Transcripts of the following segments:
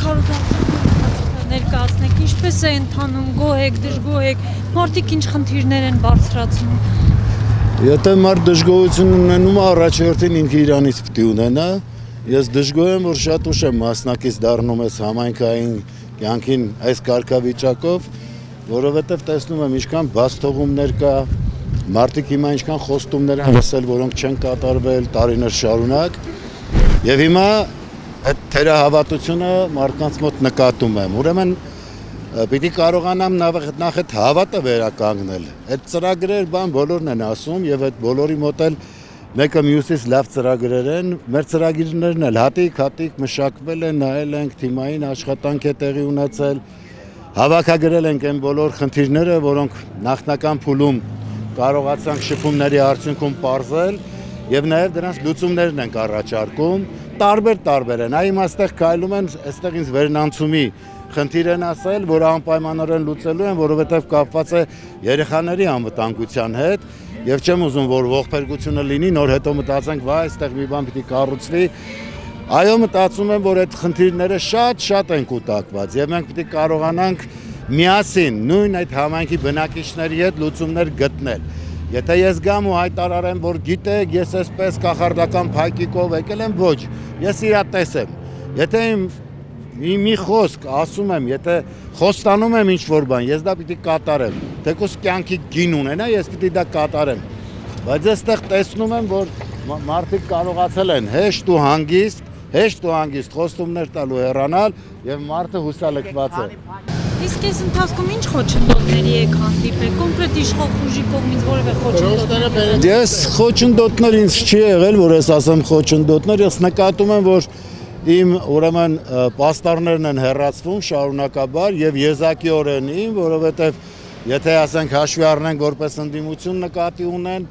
քարոզանքներ ներկայացնեք, ինչպես է ընթանում, գոհ եք, դժգոհ եք, մարդիկ ինչ խնդիրներ են բարձրացնում։ Եթե մարդ դժգոհություն ունենում, առաջորդին ինքը իրանից պիտի ունենա։ Ես դժգոհ եմ, որ շատ ուշ եմ մասնակից դառնում ես համայնքային կյանքին այս կարգավիճակով, որովհետև տեսնում եմ ինչքան բացթողումներ կա, մարդիկ հիմա ինչքան խոստումներ են լսել, որոնք չեն կատարվել տարիներ շարունակ, եւ հիմա այդ թերահավատությունը մարդկանց մոտ նկատում եմ։ Ուրեմն պիտի կարողանամ նախ այդ հավատը վերականգնել։ Այդ ծրագրեր բան բոլորն են ասում եւ այդ բոլորի մոտ էլ մեկը մյուսից լավ ծրագրեր են։ Մեր ծրագիրներն էլ հատիկ մշակվել են, նայել ենք, թիմային աշխատանք է տեղի ունեցել, հավաքագրել ենք այն բոլոր խնդիրները, որոնք նախնական փուլում կարողացանք շփումների արդյունքում պարզել եւ նաեւ դրանց լուծումներն ենք առաջարկում։ Տարբեր են։ Այ իմաստեղ քայլում են, այստեղ ինձ վերնանցումի խնդիր են ասել, որ անպայմանորեն լուծելու են, որովհետև կապված է երեխաների անվտանգության հետ եւ չեմ ուզում, որ ողբերգությունը լինի, նոր հետո մտածենք, վայ, այստեղ մի բան պիտի կառուցվի։ Այո, մտածում եմ, որ այդ խնդիրները շատ են կուտակված եւ մենք պիտի կարողանանք միասին նույն այդ համայնքի բնակիչների հետ լուծումներ գտնել։ Եթե ես գամ ու հայտարարեմ, որ գիտեք, ես այսպես կախարդական փայկիկով եկել եմ, ոչ, ես իրատես եմ։ Եթե մի խոսք ասում եմ, եթե խոստանում եմ ինչ-որ բան, ես դա պիտի կատարեմ։ Թեկուզ կյանքի գին ունենա, ես պիտի դա կատարեմ։ Բայց այստեղ տեսնում եմ, որ մարդիկ կարողացել են հեշտ ու հանգիստ խոստումներ տալու հեռանալ եւ մարդը հուսալքված է։ Իսկ այս ընթացքում ինչ խոչընդոտների եք հանդիպել, կոնկրետ իշխող ուժի կողմից որևէ խոչընդոտ։ Ես խոչընդոտներ ինձ չի եղել, որ ես ասեմ խոչընդոտներ, ես նկատում եմ, որ իմ ուրեմն պաստառներն են հեռացվում շարունակաբար եւ եզակիորեն իմ, որովհետեւ եթե ասենք հաշվի առնենք որպես ընդդիմություն նկատի ունեն,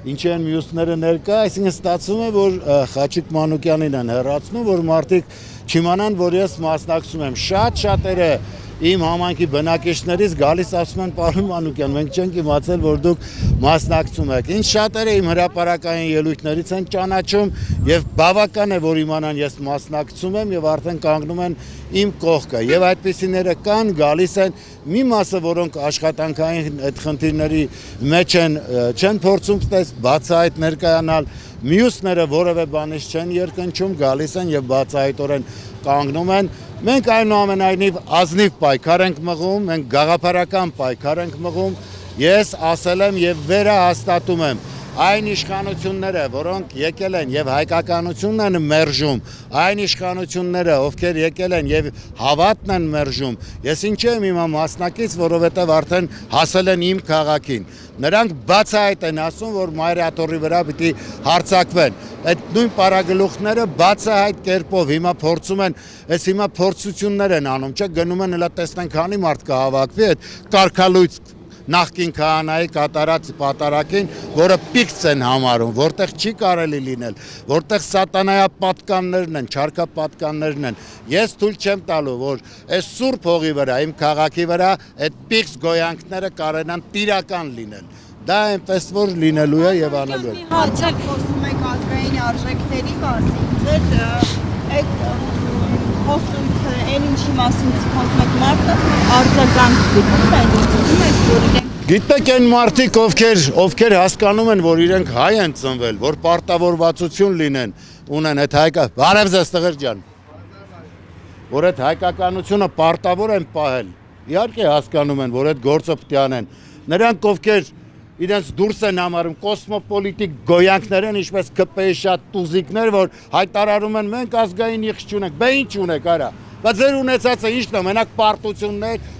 ինչ են մյուսները ներկա, այսինքն ստացվում է, որ Խաչիկ Մանուկյանին են հեռացնում, որ մարդիկ չիմանան, որ ես մասնակցում եմ։ Շատերը իմ համայնքի բնակիչներից գալիս ասում են պարոն Մանուկյան, մենք չենք իմացել, որ դուք մասնակցում եք։ Ինչ շատերը իմ հրապարակային ելույթներից են ճանաչում եւ բավական է, որ իմանան ես մասնակցում եմ եւ արդեն կանգնում են իմ կողքը։ Եվ այդպիսիները կան, գալիս են մի մասը, որոնք աշխատանքային այդ խնդիրների մեջ են, չեն փորձում բացահայտ ներկայանալ, մյուսները որևէ բանից չեն երկնչում, գալիս են եւ բացահայտորեն կանգնում են։ Մենք այնուամենայնիվ ազնիվ պայքար ենք մղում, մենք գաղափարական պայքար ենք մղում, ես ասել եմ եւ վերահաստատում եմ այն իշխանությունները, որոնք եկել են եւ հայկականությունն են մերժում, այն իշխանությունները, ովքեր եկել են եւ հավատն են մերժում, ես ինչ եմ հիմա մասնակից, որովհետեւ արդեն հասել են իմ քաղաքին։ Նրանք բացահայտ են ասում, որ Մայրաթորի վրա պիտի հարձակվեն։ Այդ նույն պարագլուխները բացահայտ կերպով հիմա փորձում են, այս հիմա փորձություններ են անում, չէ, գնում են հլա տեսնեն քանի մարդ կհավաքվի այդ կարգալույց նախկին քահանայի կատարած պատարակին, որը պիքս են համարում, որտեղ չի կարելի լինել, որտեղ սատանայապատկաններն են, չարքապատկաններն են։ Ես թույլ չեմ տալու, որ այս սուրբ հողի վրա, իմ քաղաքի վրա այդ պիքս գոյանքները կարենան տիրական լինել։ Դա այնպես որ լինելու է եւ անելու է։ Հաճախ խոսում եք ազգային արժեքների մասին, այդ խոսքը այն ինչի մասին խոսում եք մարդը արձագանք դիպում է, Գիտեք այն մարդիկ, ովքեր հասկանում են, որ իրենք հայ են ծնվել, որ պարտավորվածություն լինեն, ունեն այդ բարև ձեզ տղեր ջան, որ այդ հայկականությունը պարտավոր են պահել, իհարկե հասկանում են, որ այդ գործը պիտի անեն, նրանք ովքեր իրենց դուրս են համարում կոսմոպոլիտիկ գոյանքներ են, ինչպես ԿՊ-ի շատ տուզիկներ, որ հայտարարում են մենք ազգային իշխ չունենք, բե ինչ ունեք արա, բայց ձեր ունեցածը ինչն է, մենակ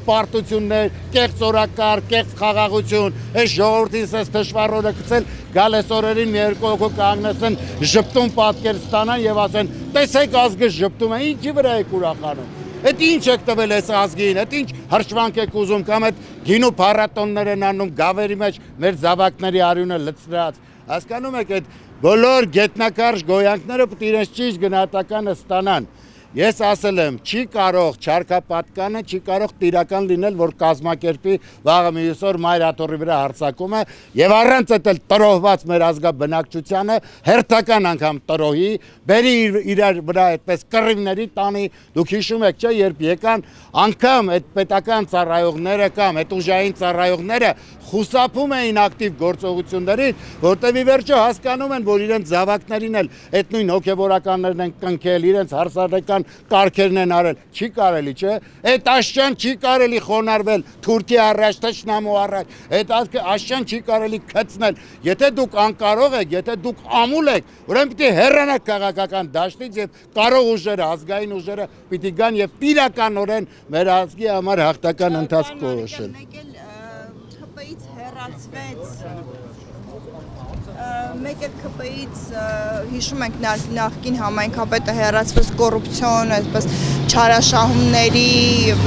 պարտություններ, կեղծ օրակարգ, կեղծ խաղաղություն, այս ժողովրդին ես թշվառ օրը գցել, գալ այս օրերին մի երկու հոգու կանգնեցեն, ժպտուն պատկեր ստանան եւ ասեն, տեսեք ազգը ժպտում է, ինչի վրա եք ուրախանում։ Այդ ինչ եք տվել այս ազգին, այդ ինչ հրճվանք եք ուզում, կամ այդ գինու փառատոններ են անում, գավերի մեջ մեր զավակների արյունը լցրած։ Հասկանում եք, այդ բոլոր գետնակարճ գոյանքները պետք է իրենց ճիշտ գնահատականը ստանան։ Ես ասել եմ, չի կարող չարքապատկանը, չի կարող տիրական լինել, որ կազմակերպի վաղը մյուս օր մայրաթորի վրա հարձակումը եւ առանց այդել տրոհված մեր ազգաբնակչությանը հերթական անգամ տրոհի, բերի իրար վրա այդպես կռիվների տանի, դուք հիշում եք, չէ, երբ եկան անգամ այդ պետական ծառայողները կամ այդ ուժային ծառայողները խուսափում էին ակտիվ գործողություններից, որտեղ ի վերջո հասկանում են, որ իրենց զավակներին էլ այդ նույն հոգևորականներն են կնքել, իրենց հարսարեկան կարգերն են արել, չի կարելի, չէ, այդ աշճան չի կարելի խոնարհվել Թուրքիա առաջ, Թշնամու առաջ, այդ աշճան չի կարելի գցնել, եթե դուք անկարող եք, եթե դուք ամուլ եք, ուրեմն պիտի հեռանաք քաղաքական դաշտից եւ կարող ուժերը, ազգային ուժերը պիտի գան եւ իրականորեն մեր ազգի համար հաղթական ընթացք կորոշեն։ ՔՊ-ից հեռացվեց մեկ էլ ՔՊ-ից հիշում ենք նախկին համայնքապետը հեռացվեց կոռուպցիոն, այսպես չարաշահումների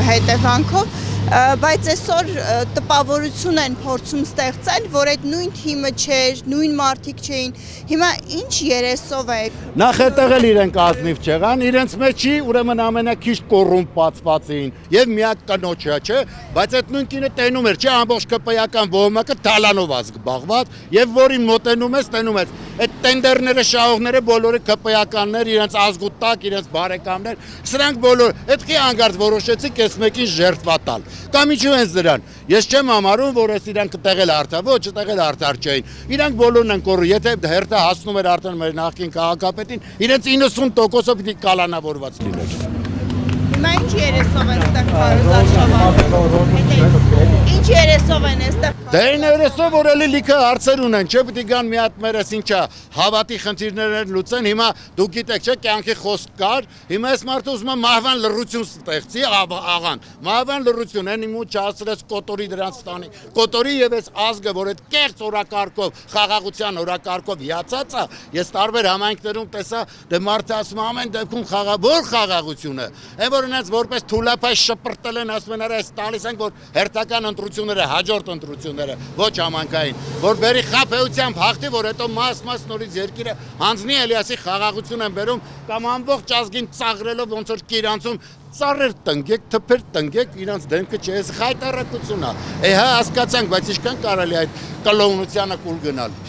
հետևանքով, բայց այսօր տպավորություն են փորձում ստեղծել, որ այդ նույն թիմը չէր, նույն մարդիկ չէին, հիմա ինչ երեսով է։ Նախ այդտեղ էլ իրենք ազնիվ չեղան, իրենց մեջ չի, ուրեմն ամենակիչ կոռումպացված էին եւ միակ կնոջը, չէ, բայց այդ նույն կինը տենում էր, չէ, ամբողջ ԿՊ-ական ոհմակը տալանով զբաղված եւ որին մոտենում ես, տենում ես։ Այդ տենդերները, շահողները բոլորը ԿՊ-ականներ, իրենց ազգուտակ, իրենց բարեկամներ, սրանք բոլոր, այդքի հանգարց որոշեցիք այս մեկին ժերտվա տալ։ Կամ ինչու են դրան։ Ես չեմ համարում, որ այս իրանք տեղել արդար, ոչ, տեղել արդար չէին։ Իրանք բոլորն են կոռուպտ, եթե հերթը հասնում էր արդեն մեր նախկին քաղաքապետին, իրենց 90%-ը պիտի կալանավորված լիներ։ Հիմա ինչ երեսով են այստեղ Արուզաշավան։ Ինչ երեսով են այստեղ։ Դե այն երեսով, որ էլի լիքը հարցեր ունեն, չէ, պիտի գան մի հատ մերս ինչա, հավատի խնդիրներ լուծեն, հիմա դուք գիտեք, չէ, կյանքի խոսք կար, հիմա այս մարդը ուզում է մահվան լռություն ստեղծի, աղան, մահվան լռություն, այն իմու չհասցրեց կոտորի դրանց տանի, կոտորի եւ այս ազգը, որ այդ կեղծ օրակարգով, խաղաղության օրակարգով հիացած է, ես տարբեր համայնքներում տեսա, դե մարդը ասում է ամեն դեպքում որ խաղաղությունը, այն որ ունենց որպես թուլափայ շպրտել են, ասում են այս տալիս ենք, որ հերթական ընտրությունները, հաջորդ ընտրությունները, ոչ համանքային, որ բերի խաբեությամբ հաղթի, որ հետո մաս նորից երկիրը հանձնի Էլիասի խաղաղություն են բերում, կամ ամբողջ ազգին ծաղրելով ոնց որ կիրանցում ծառեր տնգեք, թփեր տնգեք, իրանց դեմքը չէ, այս խայտարակություն է։ Հա հասկացանք, բայց ինչքան կարելի այդ կլոնությանը կուլ գնալ։